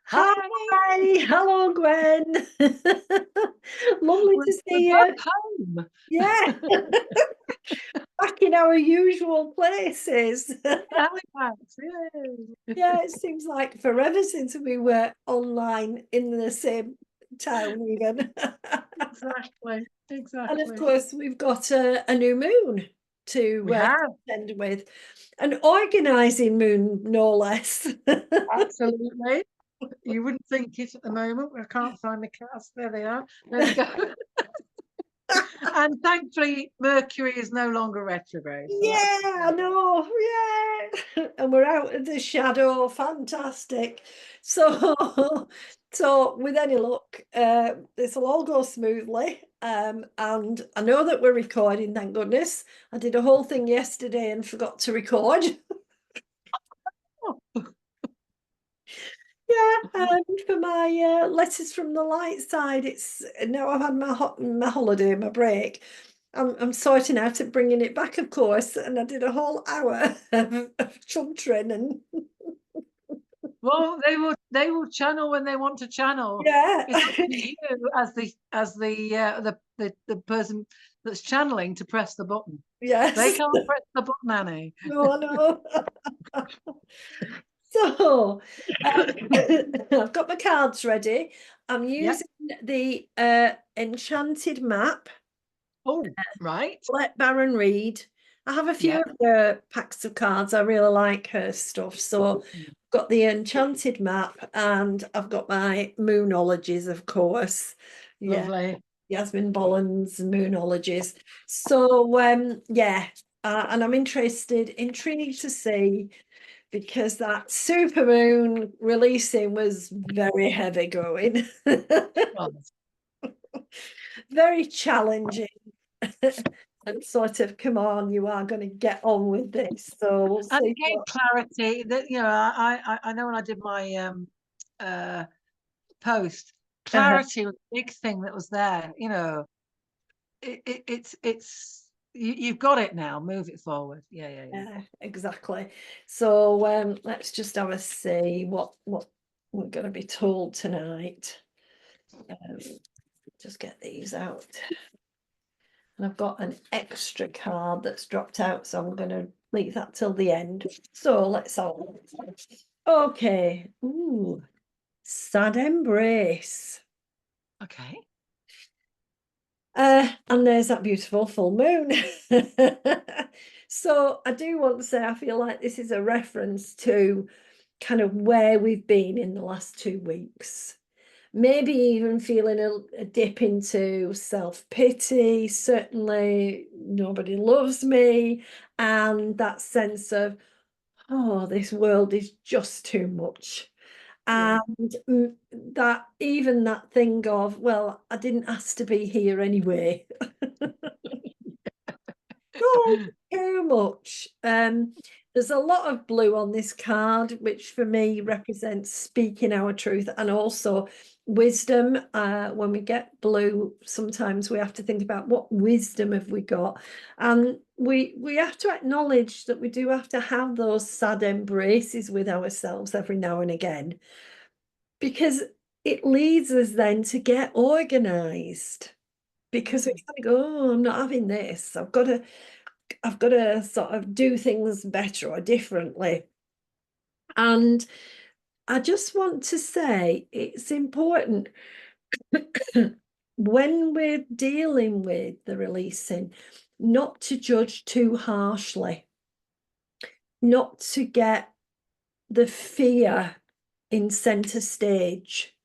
Hi, Hi, hello, Gwen. Lovely we're, to we're see both you. home. Yeah, back in our usual places. Halifax, yay. Yeah, it seems like forever since we were online in the same town, even. Exactly, And of exactly. course, we've got a new moon We to have, contend with, an organizing moon, no less. absolutely. You wouldn't think it at the moment. I can't find the cast. There they are. There we go. And thankfully, Mercury is no longer retrograde, so Yeah, that's I know. Yeah. And we're out of the shadow. Fantastic. So, so with any luck, this will all go smoothly. And I know that we're recording, thank goodness. I did a whole thing yesterday and forgot to record. Yeah, and for my letters from the light side, it's now I've had my holiday, my break. I'm sorting out it, bringing it back, of course, and I did a whole hour of chuntering and Well, they will channel when they want to channel. yeah, It's up to you as the person that's channeling to press the button. They yes, can't press the button, Annie. no, I know. So I've got my cards ready. I'm Yep. using the enchanted map. Oh, right. Let Baron read. I have a few Yep. of the packs of cards. I really like her stuff. So Mm, I've got the enchanted map and I've got my moonologies, of course. Yeah, lovely. Yasmin Boland's moonologies. So yeah, and I'm intrigued to see because that super moon releasing was very heavy going, It was. very challenging. And sort of, come on, you are going to get on with this. So we'll And see it gave what. clarity that, I know when I did my uh post, Uh, clarity was a big thing that was there. You've got it now. Move it forward. Yeah, yeah, yeah. yeah, exactly. So let's just have a see what we're going to be told tonight. Um, just get these out. And I've got an extra card that's dropped out, so I'm going to leave that till the end. So let's have a look. Okay. Ooh, sad embrace. Okay. And there's that beautiful full moon. So I do want to say, I feel like this is a reference to kind of where we've been in the last 2 weeks. Maybe even feeling a dip into self-pity. Certainly, nobody loves me. And that sense of, oh, this world is just too much. Yeah. And that even that thing of, well, I didn't ask to be here anyway. Oh, too much. There's a lot of blue on this card, which for me represents speaking our truth and also wisdom. When we get blue, sometimes we have to think about what wisdom have we got, and we have to acknowledge that we do have to have those sad embraces with ourselves every now and again, because it leads us then to get organized. Because we Mm. kind of go, oh, I'm not having this. I've got to sort of do things better or differently. And I just want to say it's important when we're dealing with the releasing, not to judge too harshly, not to get the fear in center stage.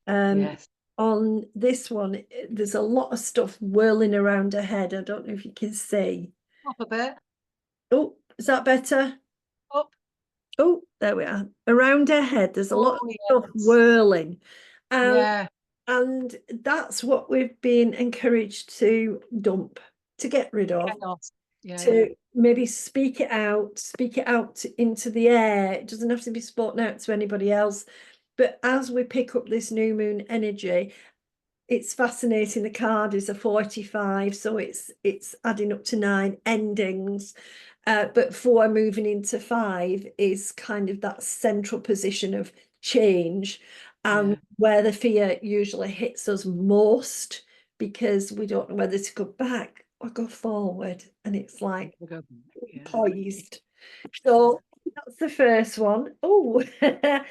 Um, Yes. on this one, there's a lot of stuff whirling around her head. I don't know if you can see. Up a bit. Oh, is that better? Up. Oh, there we are. Around her head, there's a lot of Oh, stuff yes. whirling. Um, Yeah. and that's what we've been encouraged to dump, to get rid of, Chaos. Yeah, yeah. to maybe speak it out into the air. It doesn't have to be spoken out to anybody else. But as we pick up this new moon energy, it's fascinating. The card is a 45, so it's adding up to 9 endings. But 4 moving into 5 is kind of that central position of change, and where the fear usually hits us most, because we don't know whether to go back or go forward, and it's like poised. So that's the first one. Oh, and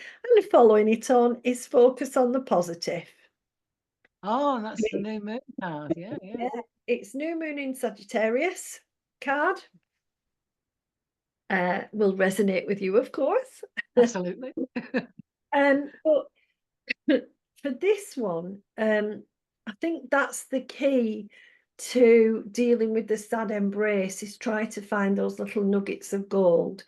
following it on is focus on the positive. Oh, that's the new moon card. Yeah. Yeah, it's new moon in Sagittarius card. Will resonate with you, of course. Absolutely. But for this one, I think that's the key to dealing with the sad embrace, is try to find those little nuggets of gold.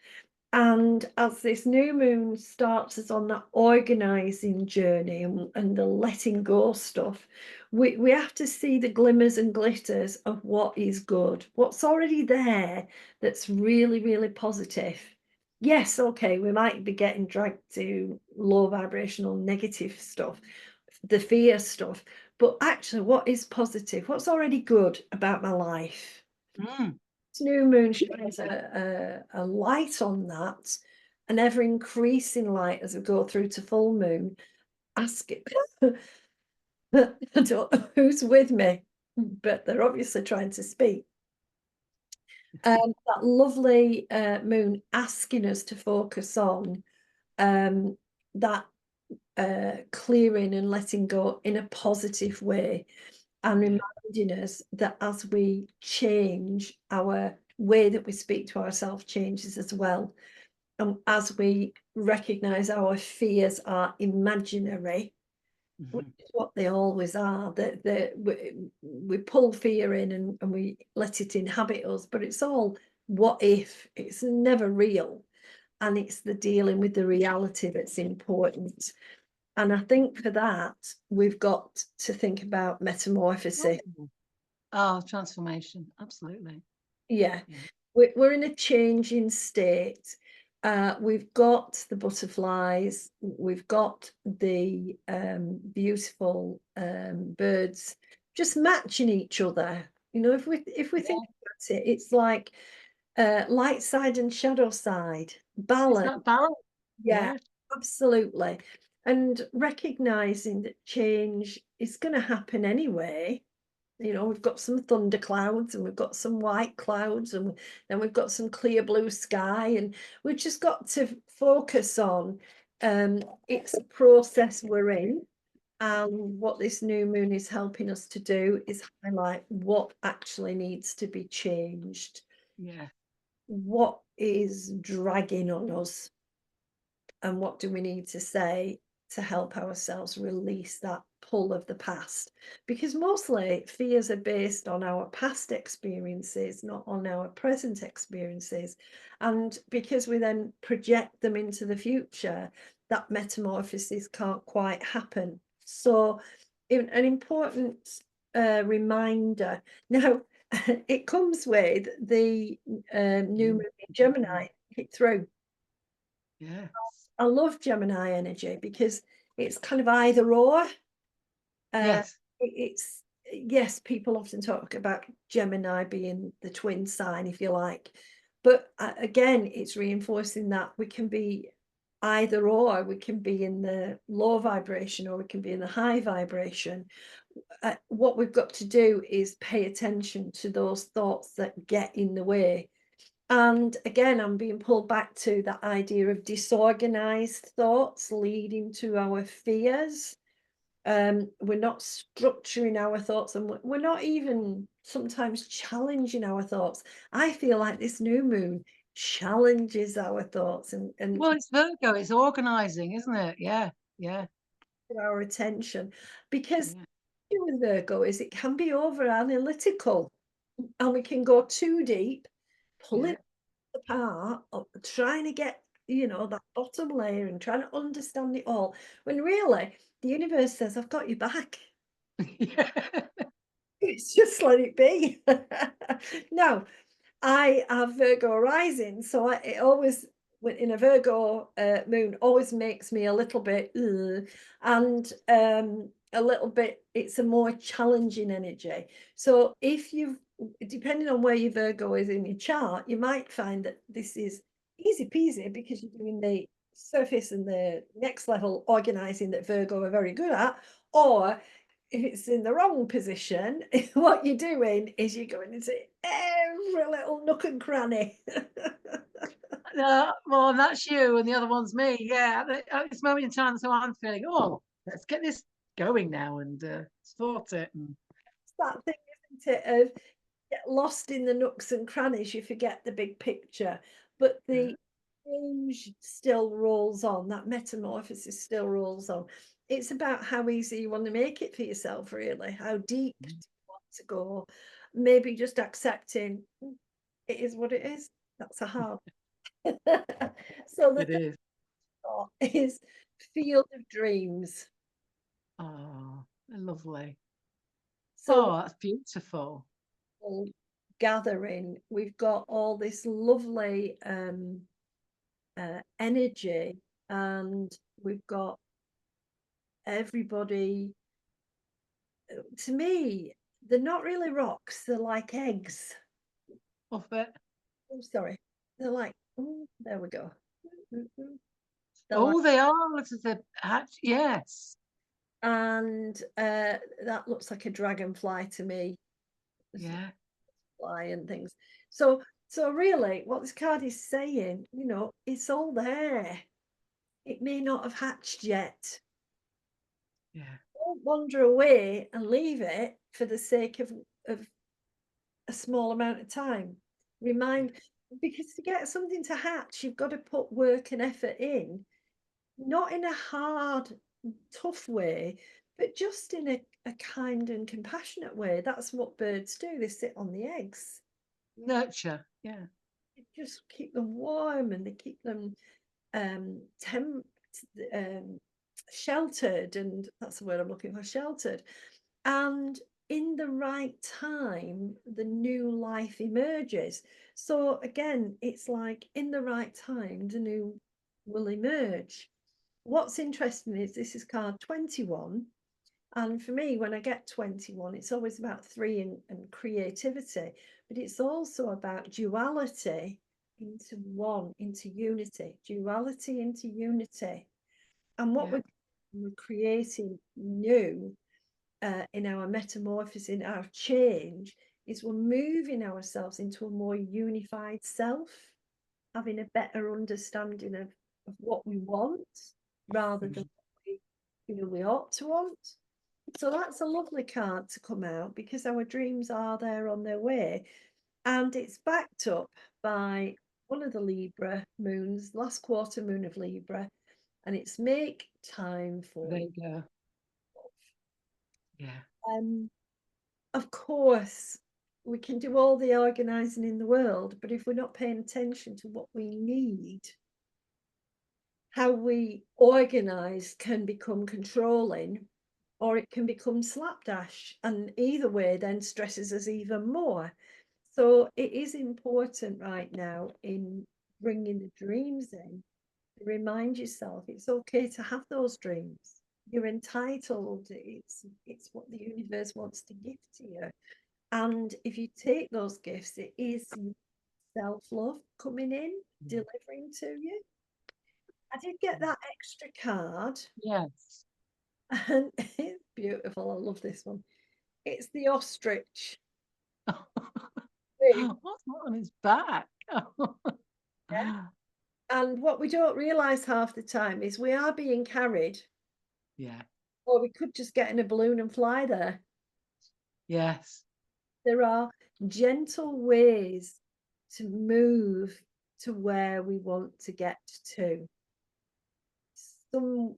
And as this new moon starts us on that organizing journey and the letting go stuff, we have to see the glimmers and glitters of what is good, what's already there that's really, really positive. Yes, okay, we might be getting dragged to low vibrational negative stuff, the fear stuff, but actually, what is positive? What's already good about my life? New moon shines a light on that, an ever increasing light as we go through to full moon. Ask it. I don't know who's with me, but they're obviously trying to speak. That lovely moon asking us to focus on that clearing and letting go in a positive way, and reminding us that as we change, our way that we speak to ourselves changes as well. And as we recognize our fears are imaginary, which is what they always are, that we pull fear in and we let it inhabit us, but it's all what if, it's never real. And it's the dealing with the reality that's important. And I think for that, we've got to think about metamorphosis. Oh, transformation. Absolutely. Yeah. We're in a changing state. We've got the butterflies, we've got the beautiful birds just matching each other. You know, if we think about it, it's like light side and shadow side, balance. Is that balance? Yeah, absolutely. And recognizing that change is going to happen anyway. You know, we've got some thunder clouds and we've got some white clouds, and then we've got some clear blue sky, and we've just got to focus on it's a process we're in. And what this new moon is helping us to do is highlight what actually needs to be changed. Yeah. What is dragging on us, and what do we need to say to help ourselves release that pull of the past? Because mostly fears are based on our past experiences, not on our present experiences. And because we then project them into the future, that metamorphosis can't quite happen. So an important reminder. Now, it comes with the new moon in Gemini hit through. Yeah. I love Gemini energy because it's kind of either or. Yes. It's yes, people often talk about Gemini being the twin sign, if you like, but again, it's reinforcing that we can be either or. We can be in the low vibration or we can be in the high vibration. What we've got to do is pay attention to those thoughts that get in the way. And again, I'm being pulled back to that idea of disorganized thoughts leading to our fears. We're not structuring our thoughts, and we're not even sometimes challenging our thoughts. I feel like this new moon challenges our thoughts and Well, it's Virgo, it's organizing, isn't it? Yeah. our attention, because with Virgo is it can be over analytical, and we can go too deep, pull it apart, trying to get, you know, that bottom layer and trying to understand it all, when really the universe says, I've got your back. Yeah. It's just let it be. No, I have Virgo rising, so it always, in a Virgo moon, always makes me a little bit, and a little bit, it's a more challenging energy. So if you've, depending on where your Virgo is in your chart, you might find that this is easy peasy because you're doing the surface and the next level organizing that Virgo are very good at, or if it's in the wrong position, what you're doing is you're going into every little nook and cranny. Well, that's you, and the other one's me. Yeah, at this moment in time, so I'm feeling. Oh, let's get this going now and sort it. And It's that thing, isn't it, of get lost in the nooks and crannies, you forget the big picture. But yeah, the change still rolls on, that metamorphosis still rolls on. It's about how easy you want to make it for yourself, really. How deep do mm, you want to go? Maybe just accepting it is what it is. That's a hard. So the it third is. thought is Field of Dreams. Oh, lovely. So Oh, that's beautiful. all gathering, we've got all this lovely energy, and we've got everybody. To me, they're not really rocks, they're like eggs. Off it. Oh, sorry, they're like, oh, there we go. They're like, Oh, they are. This is a hatch. Yes. and that looks like a dragonfly to me. Yeah. Fly and things. So really, what this card is saying, it's all there. It may not have hatched yet. Yeah. Don't wander away and leave it for the sake of a small amount of time. Yeah. Remind, because to get something to hatch, you've got to put work and effort in, not in a hard, tough way, but just in a kind and compassionate way. That's what birds do. They sit on the eggs. Nurture. Yeah. Just keep them warm, and they keep them temp um, sheltered, and that's the word I'm looking for, sheltered. And in the right time, the new life emerges. So again, it's like in the right time, the new will emerge. What's interesting is this is card 21. And for me, when I get 21, it's always about three and creativity, but it's also about duality into one, into unity, duality into unity. And what Yeah. we're creating new in our metamorphosis, in our change, is we're moving ourselves into a more unified self, having a better understanding of what we want rather than Mm. what we ought to want. So that's a lovely card to come out, because our dreams are there on their way. And it's backed up by one of the Libra moons, last quarter moon of Libra, and it's make time There for you go. Yeah. love. Of course, we can do all the organising in the world, but if we're not paying attention to what we need, how we organise can become controlling, or it can become slapdash, and either way then stresses us even more. So it is important right now in bringing the dreams in, to remind yourself it's okay to have those dreams. You're entitled. It's what the universe wants to give to you. And if you take those gifts, it is self-love coming in, Mm. delivering to you. I did get that extra card, Yes. and it's beautiful. I love this one. It's the ostrich. Really. What's that on his back? And what we don't realize half the time is we are being carried, Yeah. or we could just get in a balloon and fly there. Yes. There are gentle ways to move to where we want to get to. Some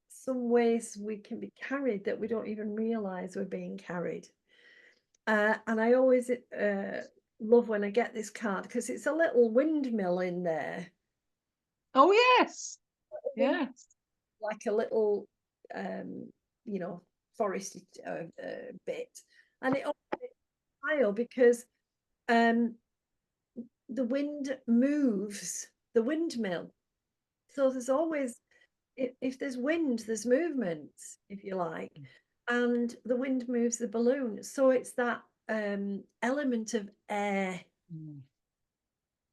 some ways we can be carried that we don't even realize we're being carried. And I always love when I get this card, because it's a little windmill in there, Oh, yes. wind, Yes. like a little, you know, forested bit, and it always because um, the wind moves the windmill. So there's always, if there's wind, there's movement, if you like, and the wind moves the balloon. So it's that element of air, Mm.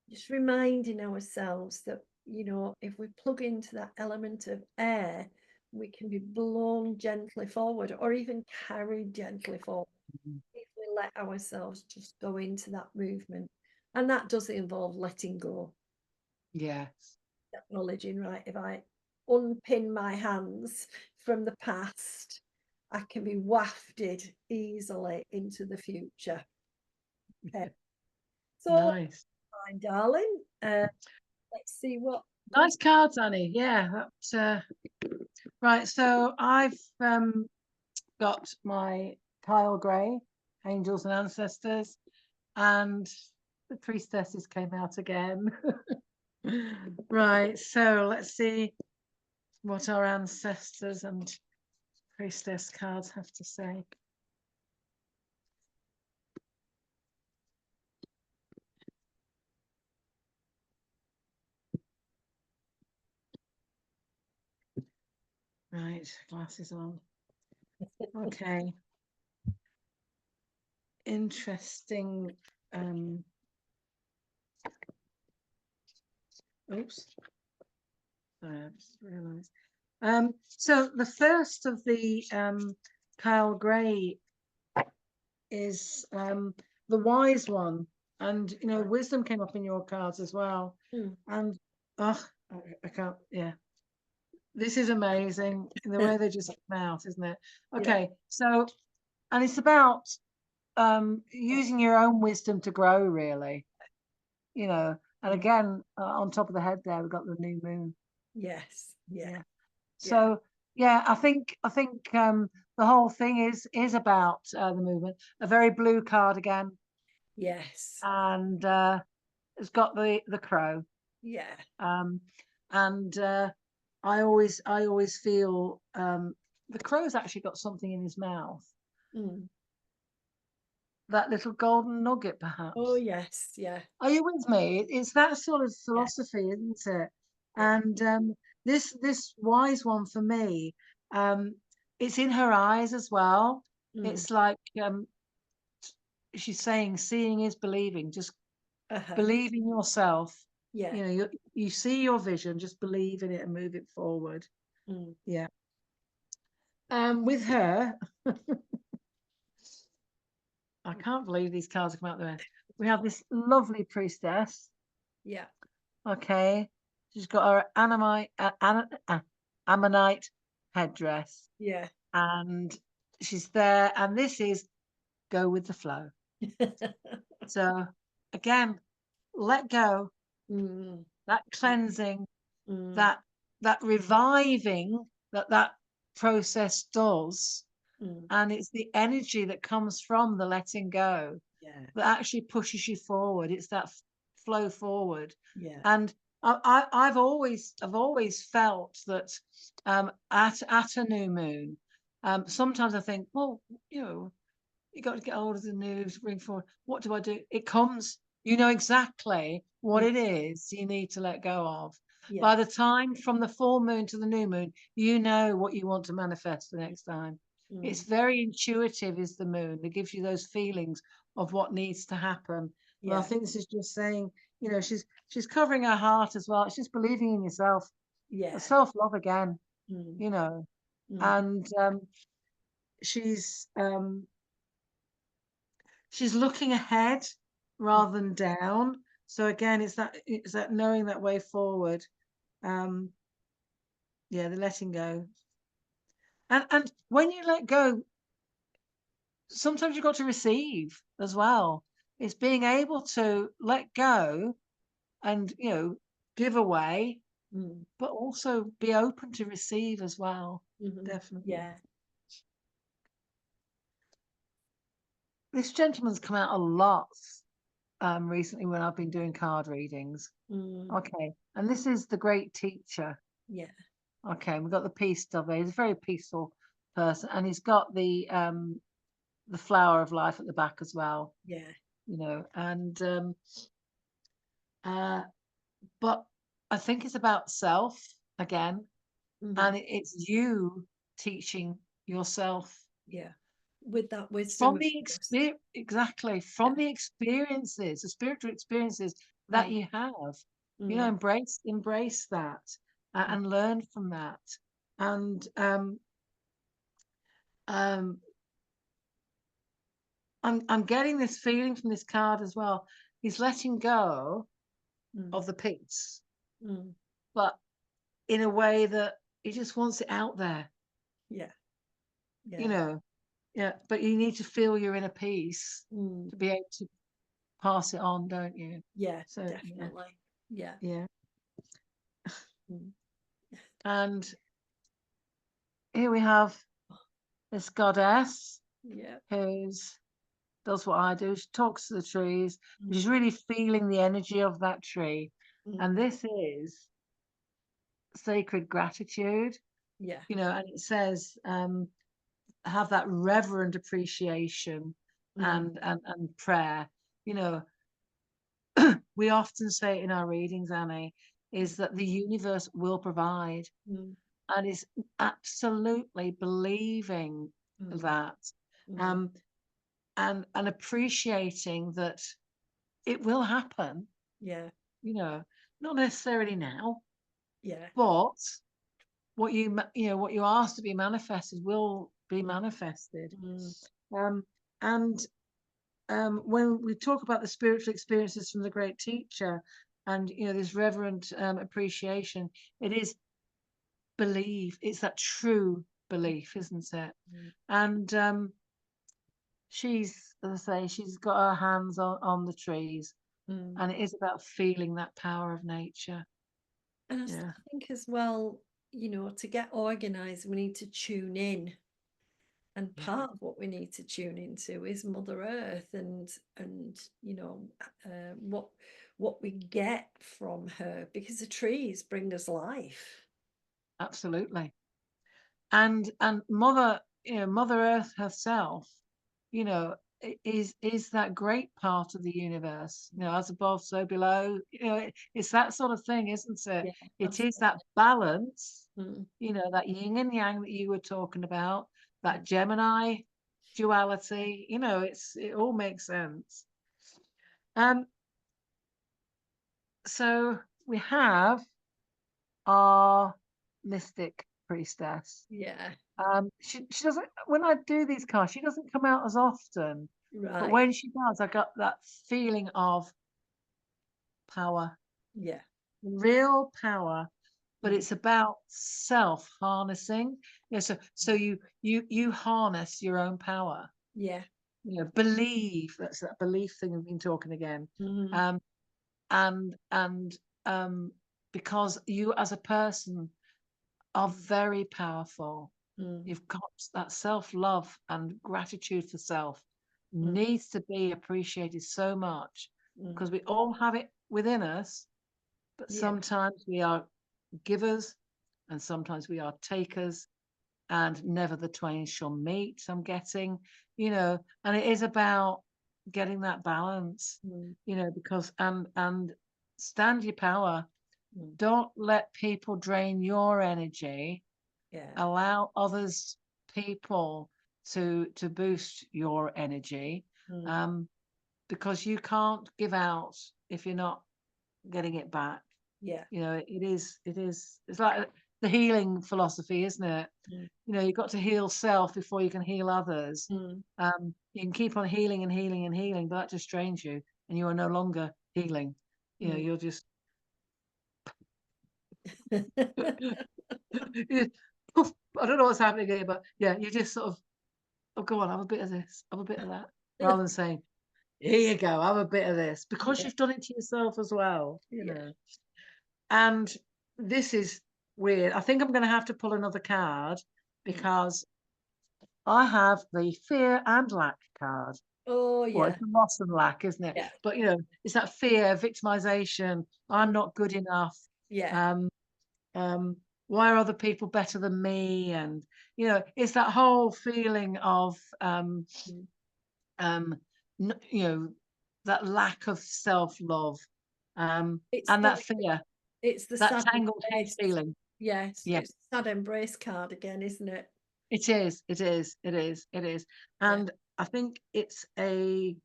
just reminding ourselves that you know, if we plug into that element of air, we can be blown gently forward or even carried gently forward if we let ourselves just go into that movement. And that does involve letting go. Yes. Acknowledging, right, if I unpin my hands from the past, I can be wafted easily into the future. Okay. So, Nice. fine, darling. Let's see what. Nice cards, Annie. Yeah. That, right. So I've got my Kyle Gray, Angels and Ancestors, and the Priestesses came out again. Right. So let's see what our ancestors and priestess cards have to say. Right, glasses on. Okay. Interesting. Oops. Sorry, I just realised. So the first of the Kyle Gray is the wise one, and you know, wisdom came up in your cards as well. And oh, I can't. Yeah, this is amazing in the way they just come out, isn't it? Okay, so and it's about using your own wisdom to grow, really. You know, and again, on top of the head there, we've got the new moon. Yes. Yeah. So yeah, I think the whole thing is about the movement. A very blue card again. Yes. And it's got the crow. Yeah. And I always feel the crow's actually got something in his mouth. That little golden nugget, perhaps. Oh yes, yeah. Are you with me? It's that sort of philosophy, isn't it? And this wise one for me, it's in her eyes as well. It's like she's saying, seeing is believing. Just believe in yourself. Yeah. You know, you see your vision, just believe in it and move it forward. Yeah. With her, I can't believe these cards have come out there. We have this lovely priestess. Yeah. Okay. She's got her ammonite headdress. Yeah. And she's there. And this is go with the flow. So again, let go. That cleansing, that reviving that process does. And it's the energy that comes from the letting go that actually pushes you forward. It's that flow forward. And I've always felt that at a new moon, sometimes I think, well, you know, you got to get hold of the news, bring forward. What do I do? It comes. You know exactly what it is you need to let go of. By the time from the full moon to the new moon, you know what you want to manifest the next time. It's very intuitive, is the moon. It gives you those feelings of what needs to happen. Well, I think this is just saying, you know, she's covering her heart as well. It's just believing in yourself. Self-love again, you know. And she's looking ahead rather than down. So again, it's that knowing that way forward. Yeah, the letting go. And when you let go, sometimes you've got to receive as well. It's being able to let go and, you know, give away, but also be open to receive as well. Definitely. Yeah. This gentleman's come out a lot recently when I've been doing card readings. Okay. And this is the great teacher. Yeah. Okay. We've got the peace dove. He's a very peaceful person. And he's got the flower of life at the back as well. Yeah. You know, and but I think it's about self again. And it's you teaching yourself. Yeah. With that wisdom. From the experience, from the experiences, the spiritual experiences that you have. You know, embrace that, and learn from that. And I'm getting this feeling from this card as well. He's letting go of the peace, but in a way that he just wants it out there. Yeah. Yeah. You know, yeah. But you need to feel your inner peace to be able to pass it on, don't you? Yeah, So definitely. Yeah. yeah. And here we have this goddess who's does what I do. She talks to the trees. She's really feeling the energy of that tree. And this is sacred gratitude. Yeah. You know, and it says have that reverent appreciation and prayer. You know, we often say in our readings, Annie, is that the universe will provide. And is absolutely believing that. And appreciating that it will happen. Yeah. You know, not necessarily now, Yeah. but what what you ask to be manifested will be manifested. And when we talk about the spiritual experiences from the great teacher, and this reverent appreciation, it is belief. It's that true belief, isn't it? And she's, as I say, she's got her hands on the trees, and it is about feeling that power of nature. And I think as well, to get organized, we need to tune in. And part of what we need to tune into is Mother Earth, and what we get from her, because the trees bring us life. Absolutely. And Mother Earth herself, is that great part of the universe. As above, so below. It's that sort of thing, isn't it? Yeah, it is that balance. That yin and yang that you were talking about, that Gemini duality. It all makes sense. So we have our mystic priestess. Yeah. She doesn't, when I do these cards, she doesn't come out as often. Right. But when she does, I got that feeling of power. Yeah. Real power. But it's about self harnessing. So you harness your own power. Yeah. Believe. That's that belief thing we've been talking again. And because you as a person are very powerful. You've got that self-love and gratitude for self needs to be appreciated so much, because we all have it within us, but sometimes we are givers and sometimes we are takers, and never the twain shall meet. I'm getting, and it is about getting that balance, because and stand your power. Don't let people drain your energy. Allow others people to boost your energy, because you can't give out if you're not getting it back. It's like the healing philosophy, isn't it? You've got to heal self before you can heal others. You can keep on healing and healing and healing, but that just drains you, and you are no longer healing. You're just I don't know what's happening here, but you just sort of, oh, go on, have a bit of this, have a bit of that, rather than saying, here you go, have a bit of this, because you've done it to yourself as well, know. And this is weird. I think I'm going to have to pull another card, because I have the fear and lack card. Oh, yeah. Well, it's loss and lack, isn't it? Yeah. But it's that fear, victimization. I'm not good enough. Yeah. Why are other people better than me? And it's that whole feeling of that lack of self-love, and that fear. It's the that sad tangled embrace feeling. Yes, it's the sad embrace card again, isn't it? It is. And I think it's a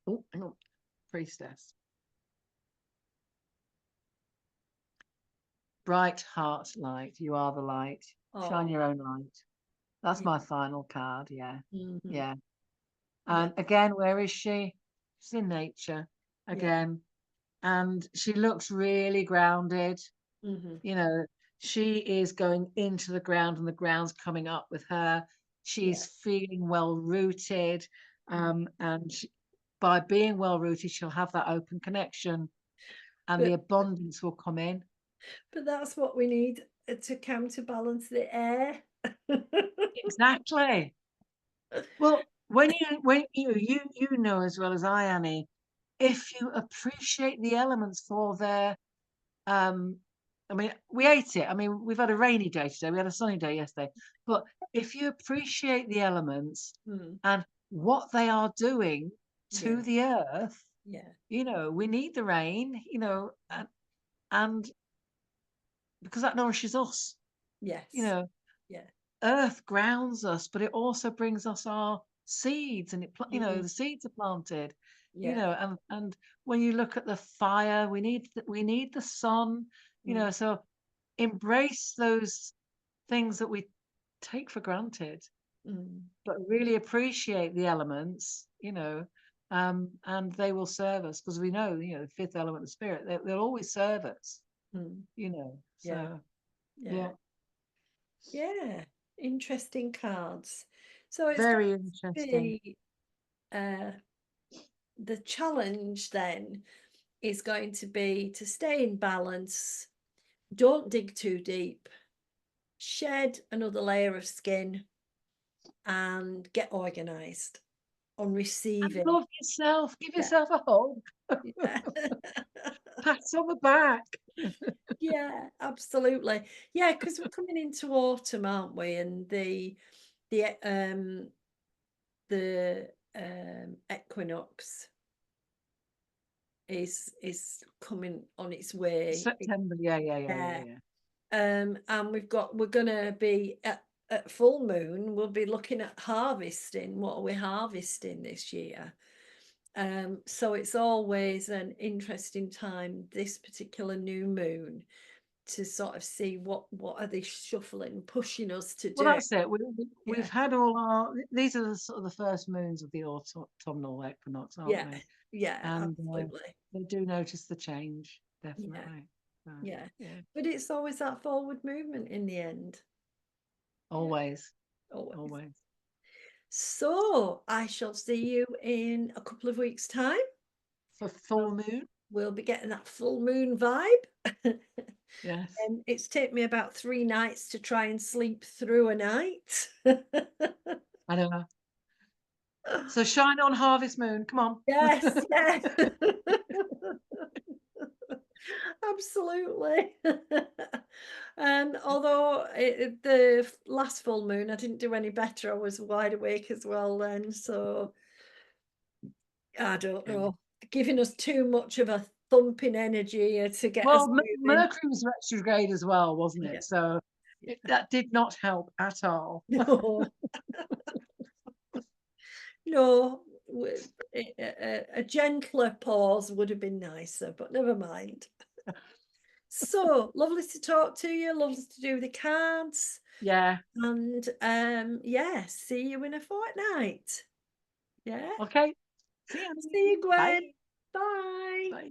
oh, hang on. Priestess. Bright heart light. You are the light. Shine Oh, your own light. That's yeah. my final card. Yeah. Mhm. Yeah. Yeah. And again, where is she? She's in nature Yeah. again. And she looks really grounded. Mhm. You know, she is going into the ground and the ground's coming up with her. Yeah. She's feeling well rooted. Mm. And by being well rooted, she'll have that open connection and the But abundance will come in. that's what we need to counterbalance the air. Exactly. Well, when you know as well as I, Annie, if you appreciate the elements for their I mean, we ate it. I mean, we've had a rainy day today. We had a sunny day yesterday. But if you appreciate the elements Mm. and what they are doing Yeah. to the earth, Yeah. we need the rain, and because that nourishes us, you Yes. know, Yeah. earth grounds us, but it also brings us our seeds, and Mm. the seeds are planted, Yeah. and when you look at the fire, we need the sun, Mm. so embrace those things that we take for granted, Mm. but really appreciate the elements, and they will serve us because we know, the fifth element, the spirit, they'll always serve us, Mm. Yeah. so Yeah. yeah, Yeah. Interesting cards. So it's going very to interesting. be the challenge then is going to be to stay in balance, don't dig too deep, shed another layer of skin, and get organized on And receiving. love yourself, give Yeah. yourself a hug, Yeah. pat on the back. Yeah, absolutely. Yeah, because we're coming into autumn, aren't we? And the um equinox is coming on its way. September, yeah, yeah, yeah, yeah, Yeah. yeah. And we're gonna be at full moon, we'll be looking at harvesting. What are we harvesting this year? So it's always an interesting time, this particular new moon, to sort of see what are they shuffling, pushing us to Well, do. that's it. We've Yeah, had all our. These are the sort of the first moons of the autumnal equinox, aren't yeah, they? yeah, And absolutely. they do notice the change, Yeah, definitely. So, yeah. yeah, But it's always that forward movement in the end. Yeah, always, always. always. So I shall see you in a couple of weeks' time. For full moon, We'll be getting that full moon vibe. yes. And it's taken me about 3 nights to try and sleep through a night. I know. So shine on, harvest moon. Come on. Yes, yes. Absolutely. And although the last full moon, I didn't do any better. I was wide awake as well then. So I don't Yeah. know. Giving us too much of a thumping energy to get us Well, moving. Mercury was retrograde as well, wasn't Yeah. it? So that did not help at all. No, no. A gentler pause would have been nicer, but never mind. So lovely to talk to you, lovely to do the cards, Yeah. and yeah, see you in a fortnight. Yeah. Okay. See you, See you, Annie. Gwen. Bye. Bye. Bye.